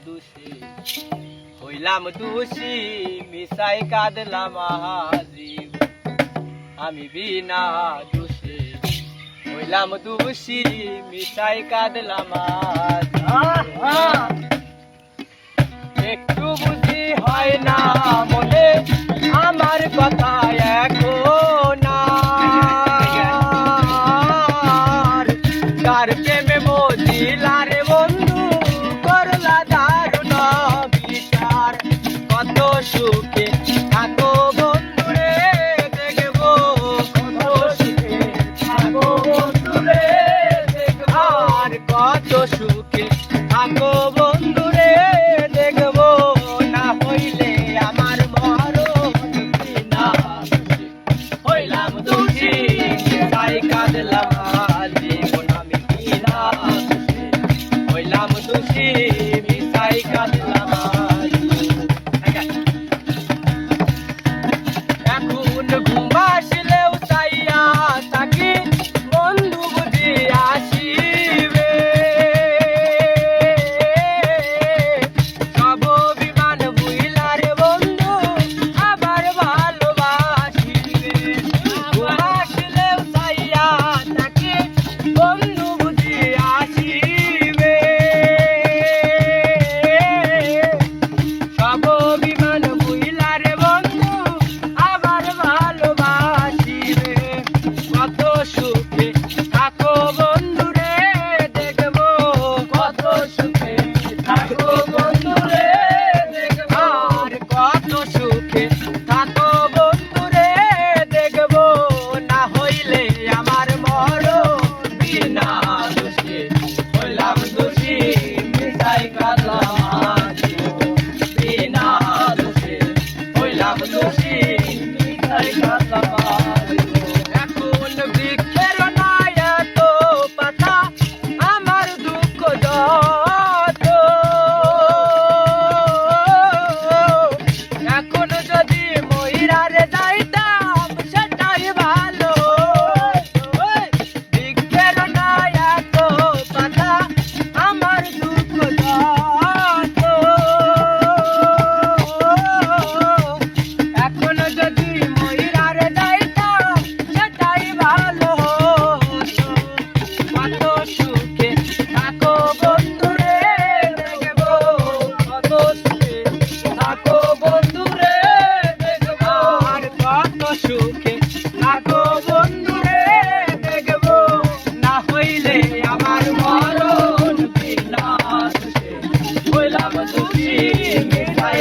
দোষী হইলাম দোষী মিশাই কাঁদলাম জীব আমি বিনা দোষী হইলাম দোষী মিশাই কাঁদলাম একটু বুঝি হয় না মনে আমার কথা এখন কার প্রেমে মজিলা রে বন্ধু করলা দারুণ বিচার কত সুখে থাকো বন্ধু রে দেখবো কত সুখে থাকো বন্ধু রে দেখবো আর কত সুখে থাকো বন্ধু রে দেখবো না হইলে আমার মরণ না হইলাম দোষী তাই কাঁদলাম হইলাম দোষী মিশাই কাঁদলাম এখন ঘুম আসলেও চাইয়া থাকি বন্ধু বুঝি আসিবে সব বিমান বুইলার বন্ধু আবার ভালোবাসিবে ঘুম আসলেও চাইয়া থাকি বন্ধু বুঝি আসিবে সব বিমান বুইলার বন্ধু আবার ভালোবাসিবে কত সুখে থাকো বন্ধু রে দেখবো কত সুখে থাকো বন্ধু রে দেখবো আর কত সুখে থাকো বন্ধু রে দেখবো না হইলে আমার মরণ বিনা দোষী হইলাম দোষী মিশাই কাঁদলাম বিনা দোষী হইলাম দোষী মিশাই কাঁদলাম এখন বৃক্ষের নাই এত পাতা আমার দুঃখ যত এখন যদি ময়ূরারে যাইতাম সেটাই ভালো বৃক্ষের নাই এত পাতা আমার দুঃখ যত এখন যদি ময়ূরারে যাইতাম সেটাই ভালো কত সুখে থাকো বন্ধু রে দেখবো কত সুখে থাকো বন্ধু রে দেখবো আর কত সুখে থাকো বন্ধু রে দেখবো না হইলে আমার মরণ বিনা দোষী হইলাম দোষী মিশাই